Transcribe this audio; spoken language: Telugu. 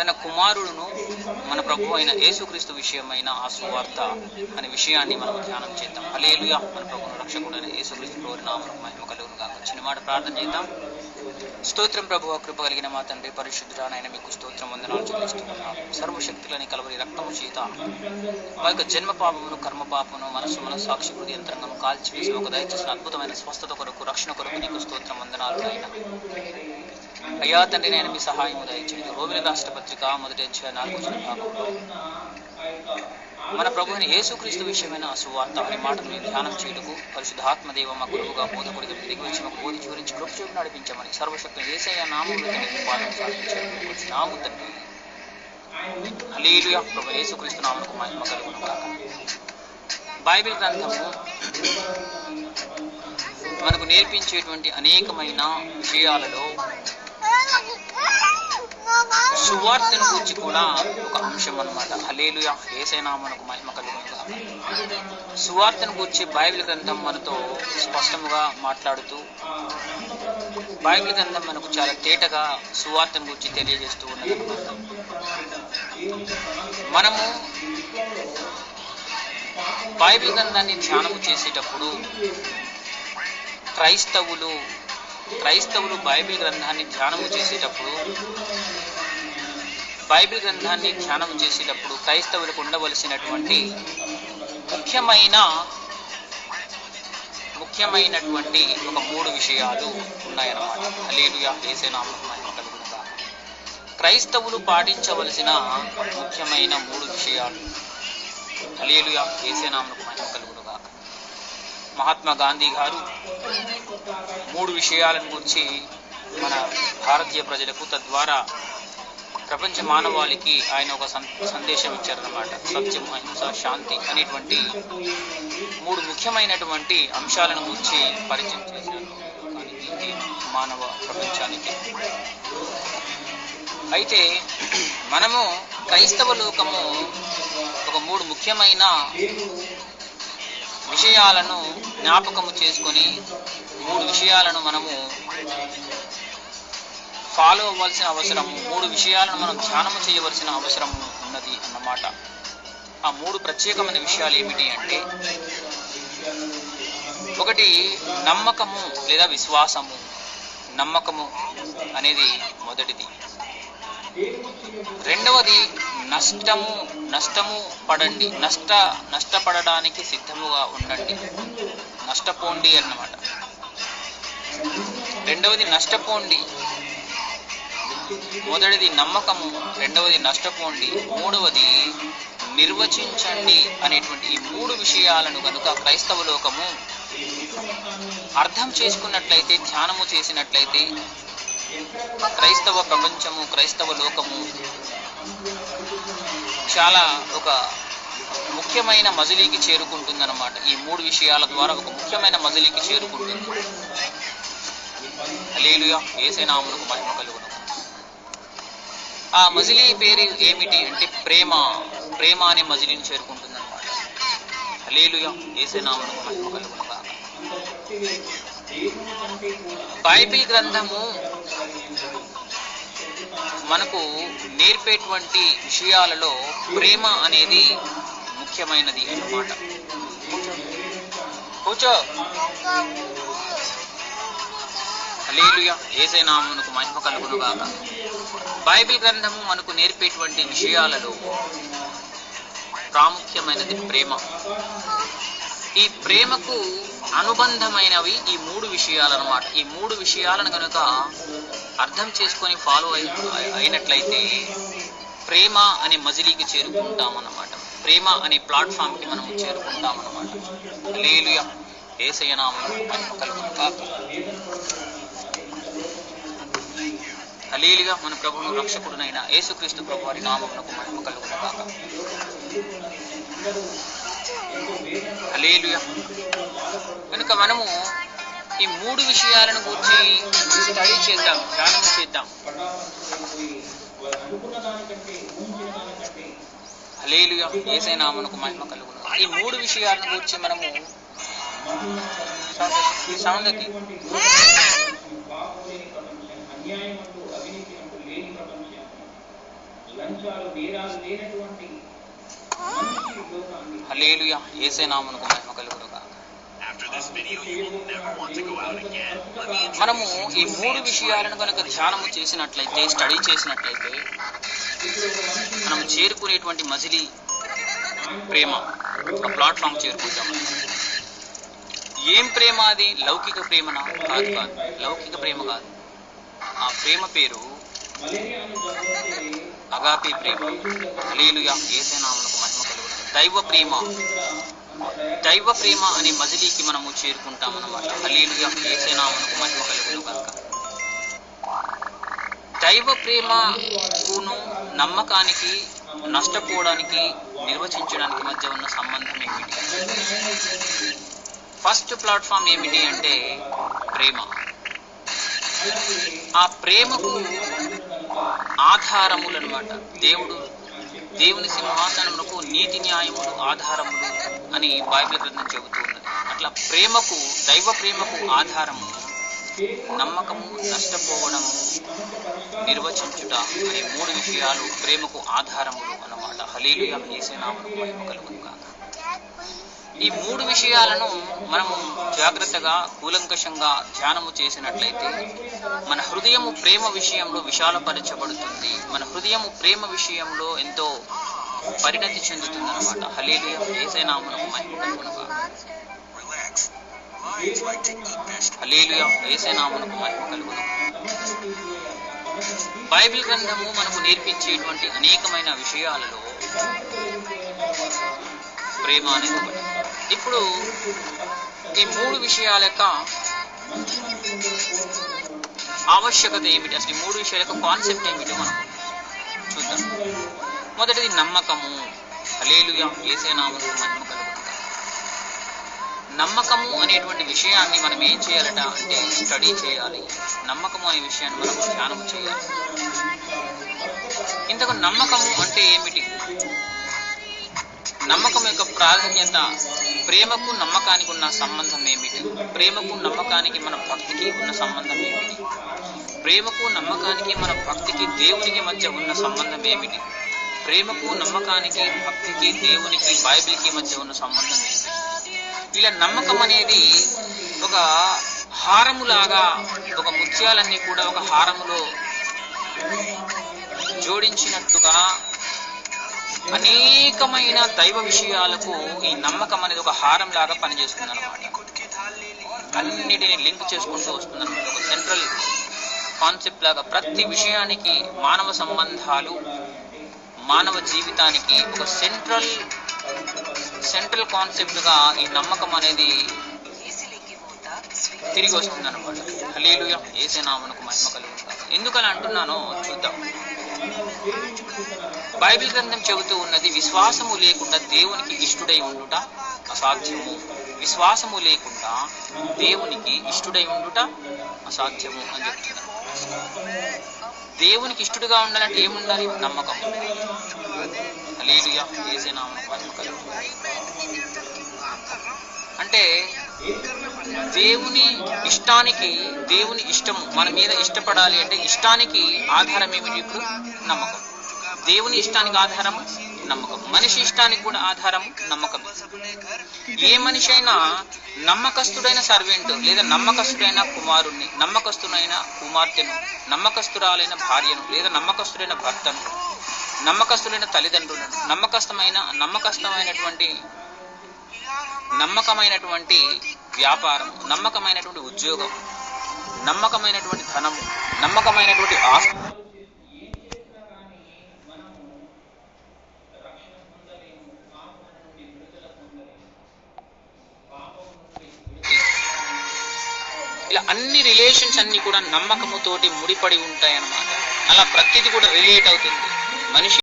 తన కుమారుడును మన ప్రభు అయిన యేసుక్రీస్తు విషయమైన ఆ సువార్త అనే విషయాన్ని మనం ధ్యానం చేద్దాం. హల్లెలూయా. మన ప్రభువును రక్షకుడైన యేసుక్రీస్తు ప్రభువు నామమునకు మహిమ కలుగును గాక. చిన్న మాట ప్రార్థన చేద్దాం. స్తోత్రం ప్రభువా, కృప కలిగిన మా తండ్రి పరిశుద్ధుడైన మీకు స్తోత్రం వందనాలు చెల్లిస్తున్నాం. సర్వశక్తులని కలవరి రక్తము చేత మా యొక్క జన్మ పాపమును, కర్మ పాపమును, మనస్సాక్షి హృదయ యంత్రాంగం కాల్చివేసి ఒక దయచేసిన అద్భుతమైన స్వస్థత కొరకు, రక్షణ కొరకు నీకు స్తోత్రం వందనాలు అయినా. అయ్యా తండ్రి, నేను మీ సహాయం దయచేయండి. రోమిల రాష్ట్ర పత్రిక 1వ అధ్యాయం 4వ భాగంలో మన ప్రభువుని యేసుక్రీస్తు విషయమైన సువార్త అనే మాటను ధ్యానం చేయుటకు పరిశుద్ధాత్మదేవ మా గురువుగా బోధకుడిగా దిగి వచ్చి మాకు బోధించి వివరించి కృప చూపి నడిపించమని సర్వశక్తులు యేసయ్య నామములో పాలన సాధించాము తండ్రి. హల్లెలూయా. ప్రభు యేసుక్రీస్తు నామమునకు మహిమ కలుగును గాక. బైబిల్ గ్రంథము మనకు నేర్పించేటువంటి అనేకమైన విషయాలలో సువార్తను గురించి కూడా ఒక అంశం అన్నమాట. హల్లెలూయా. యేసయ్య నామమునకు మహిమ కలుగును గాక. సువార్తను గురించి బైబిల్ గ్రంథం మనతో స్పష్టంగా మాట్లాడుతూ, బైబిల్ గ్రంథం మనకు చాలా తేటగా సువార్తను గురించి తెలియజేస్తూ ఉన్నదన్నమాట. మనము బైబిల్ గ్రంథాన్ని ధ్యానము చేసేటప్పుడు క్రైస్తవులు బైబిల్ గ్రంథాన్ని ధ్యానము చేసేటప్పుడు క్రైస్తవులకు ఉండవలసినటువంటి ముఖ్యమైనటువంటి ఒక 3 విషయాలు ఉన్నాయన్నమాట. హల్లెలూయా. యేసయ్య నామమునకు మహిమ కలుగును గాక. క్రైస్తవులు పాటించవలసిన ముఖ్యమైన 3 విషయాలు. హల్లెలూయా. యేసయ్య నామమునకు మహిమ కలుగును గాక. మహాత్మా గాంధీ గారు 3 విషయాలను గురించి మన భారతీయ ప్రజలకు, తద్వారా ప్రపంచ మానవాళికి ఆయన ఒక సందేశం ఇచ్చారన్నమాట. సత్యం, అహింస, శాంతి అనేటువంటి 3 ముఖ్యమైనటువంటి అంశాలను గురించి పరిచయం చేశారు కానీ మానవ ప్రపంచానికి. అయితే మనము క్రైస్తవ లోకము ఒక 3 ముఖ్యమైన విషయాలను జ్ఞాపకము చేసుకొని 3 విషయాలను మనము ఫాలో అవ్వాల్సిన అవసరం, 3 విషయాలను మనం ధ్యానము చేయవలసిన అవసరం ఉన్నది అన్నమాట. ఆ 3 ప్రత్యేకమైన విషయాలు ఏమిటి అంటే, ఒకటి నమ్మకము లేదా విశ్వాసము. నమ్మకము అనేది మొదటిది. రెండవది నష్టము పడండి, నష్టపడడానికి సిద్ధముగా ఉండండి, నష్టపోండి అన్నమాట. రెండవది నష్టపోండి. మొదటిది నమ్మకము, రెండవది నష్టపోండి, మూడవది నిర్వచించండి అనేటువంటి ఈ 3 విషయాలను కనుక క్రైస్తవ లోకము అర్థం చేసుకున్నట్లయితే, ధ్యానము చేసినట్లయితే, క్రైస్తవ ప్రపంచము, క్రైస్తవ లోకము చాలా ఒక ముఖ్యమైన మజిలీకి చేరుకుంటుందన్నమాట. ఈ 3 విషయాల ద్వారా ఒక ముఖ్యమైన మజిలీకి చేరుకుంటుంది. హల్లెలూయా. యేసయ్య నామమునకు మహిమ కలుగును. ఆ మజిలీ పేరు ఏమిటి అంటే ప్రేమ అనే మజిలీని చేరుకుంటుందన్నమాట. హల్లెలూయా. యేసయ్య నామమునకు మహిమ కలుగును గాక. బైబిల్ గ్రంథము మనకు నేర్పేటువంటి విషయాలలో ప్రేమ అనేది ముఖ్యమైనది అన్నమాట. కూర్చో. హల్లెలూయా. యేసయ్య నామమునకు మహిమ కలుగును గాక. బైబిల్ గ్రంథము మనకు నేర్పేటువంటి విషయాలలో ప్రాముఖ్యమైనది ప్రేమ. ఈ ప్రేమకు అనుబంధమైనవి ఈ 3 విషయాలు అన్నమాట. ఈ 3 విషయాలను కనుక అర్థం చేసుకొని ఫాలో అయినట్లయితే ప్రేమ అనే మజిలీకి చేరుకుంటామన్నమాట. ప్రేమ అనే ప్లాట్ఫామ్కి మనం చేరుకుంటామన్నమాట. హల్లెలూయా. యేసయ్య నామమునకు మహిమ కలుగును గాక. హల్లెలూయా. మన ప్రభువును రక్షకుడునైన యేసుక్రీస్తు ప్రభు వారి నామమునకు మహిమ కలుగును గాక. హల్లెలూయా. కనుక మనము ఈ 3 విషయాలను గురించి స్టడీ చేద్దాం, ధ్యానం చేద్దాం. హల్లెలూయా. యేసయ్య నామమునకు మహిమ కలుగును. ఈ 3 విషయాలను గురించి మనము సౌందకి హల్లెలూయా, యేసే నామమునకు మహిమ కలుగును గాక. మనము ఈ 3 విషయాలను కనుక ధ్యానము చేసినట్లయితే, స్టడీ చేసినట్లయితే, మనం చేరుకునేటువంటి మజిలీ ప్రేమ, ఆ ప్లాట్ఫామ్ చేరుకుంటాం. ఏం ప్రేమ అది? లౌకిక ప్రేమనా? కాదు. లౌకిక ప్రేమ కాదు. ఆ ప్రేమ పేరు అగాపే ప్రేమ. హల్లెలూయా, యేసే నామమునకు మహిమ కలుగును. దైవ ప్రేమ అనే మజిలీకి మనము చేరుకుంటామన్నమాట. హల్లెలూయా, యేసే నామమునకు మహిమ కలుగును గాక. దైవ ప్రేమకును నమ్మకానికి, నష్టపోవడానికి, నిర్వచించడానికి మధ్య ఉన్న సంబంధం ఏమిటి? ఫస్ట్ ప్లాట్ఫామ్ ఏమిటి అంటే ప్రేమ. ఆ ప్రేమకు ఆధారములు అన్నమాట. దేవుని సింహాసనమునకు నీతి న్యాయములు ఆధారములు అని బైబిల్ గ్రంథం చెబుతూ ఉన్నది. అట్లా ప్రేమకు, దైవ ప్రేమకు ఆధారము నమ్మకము, నష్టపోవడము, నిర్వచించుట అనే 3 విషయాలు ప్రేమకు ఆధారములు అన్నమాట. హల్లెలూయా, యేసే నామమునకు మహిమ కలుగును గాక. ఈ 3 విషయాలను మనము జాగ్రత్తగా, కూలంకషంగా ధ్యానము చేసినట్లయితే మన హృదయము ప్రేమ విషయంలో విశాలపరచబడుతుంది. మన హృదయము ప్రేమ విషయంలో ఎంతో పరిణతి చెందుతుంది అన్నమాట. హల్లెలూయా, యేసే నామమునకు మహిమ కలుగును గాక. హల్లెలూయా, యేసే నామమునకు మహిమ కలుగును. బైబిల్ గ్రంథము మనకు నేర్పించేటువంటి అనేకమైన విషయాలలో ప్రేమ అనేది ఒకటి. ఇప్పుడు ఈ 3 విషయాల యొక్క ఆవశ్యకత ఏమిటి, అసలు ఈ 3 విషయాల యొక్క కాన్సెప్ట్ ఏమిటో మనం చూద్దాం. మొదటిది నమ్మకము. హల్లెలూయా, యేసే నామమునకు మహిమ కలుగును. నమ్మకము అనేటువంటి విషయాన్ని మనం ఏం చేయాలట అంటే స్టడీ చేయాలి. నమ్మకము అనే విషయాన్ని మనం ధ్యానం చేయాలి. ఇంతకు నమ్మకము అంటే ఏమిటి? నమ్మకం యొక్క ప్రాధాన్యత, ప్రేమకు నమ్మకానికి ఉన్న సంబంధం ఏమిటి? ప్రేమకు నమ్మకానికి మన భక్తికి ఉన్న సంబంధం ఏమిటి? ప్రేమకు నమ్మకానికి మన భక్తికి దేవునికి మధ్య ఉన్న సంబంధం ఏమిటి? ప్రేమకు నమ్మకానికి, భక్తికి, దేవునికి, బైబిల్కి మధ్య ఉన్న సంబంధం ఏమిటి? ఇలా నమ్మకం అనేది ఒక హారములాగా, ఒక ముత్యాలన్నీ కూడా ఒక హారములో జోడించినట్టుగా అనేకమైన దైవ విషయాలకు ఈ నమ్మకం అనేది ఒక హారం లాగా పనిచేస్తుంది అన్నమాట. అన్నిటిని లింక్ చేసుకుంటూ వస్తుంది అన్నమాట. ఒక సెంట్రల్ కాన్సెప్ట్ లాగా ప్రతి విషయానికి, మానవ సంబంధాలు, మానవ జీవితానికి ఒక సెంట్రల్ కాన్సెప్ట్ గా ఈ నమ్మకం అనేది తిరిగి వస్తుంది అన్నమాట. హల్లెలూయా, యేసే నామమునకు మహిమ కలుగును గాక. ఎందుకని అంటున్నానో చూద్దాం. బైబిల్ గ్రంథం చెబుతూ ఉన్నది, విశ్వాసము లేకుండా దేవునికి ఇష్టుడై ఉండుట అసాధ్యము. విశ్వాసము లేకుండా దేవునికి ఇష్టుడై ఉండుట అసాధ్యము అని చెప్తున్నారు. దేవునికి ఇష్టుడుగా ఉండాలంటే ఏముండాలి? నమ్మకం. హల్లెలూయా, యేసే నామమునకు మహిమ కలుగును గాక. అంటే దేవుని ఇష్టానికి, దేవుని ఇష్టము మన మీద ఇష్టపడాలి అంటే ఇష్టానికి ఆధారం ఏమిటి? ఇప్పుడు నమ్మకం. దేవుని ఇష్టానికి ఆధారం నమ్మకం. మనిషి ఇష్టానికి కూడా ఆధారం నమ్మకం. ఏ మనిషి అయినా నమ్మకస్తుడైన సర్వెంట్ లేదా నమ్మకస్తుడైన కుమారుణ్ణి, నమ్మకస్తుడైన కుమార్తెను, నమ్మకస్తురాలైన భార్యను లేదా నమ్మకస్తుడైన భర్తను, నమ్మకస్తుడైన తల్లిదండ్రులను, నమ్మకమైనటువంటి వ్యాపారం, నమ్మకమైనటువంటి ఉద్యోగం, నమ్మకమైనటువంటి ధనము, నమ్మకమైనటువంటి ఆస్తి, ఇలా అన్ని రిలేషన్స్ అన్ని కూడా నమ్మకముతోటి ముడిపడి ఉంటాయి అన్నమాట. అలా ప్రతిది కూడా రిలేట్ అవుతుంది. మనిషి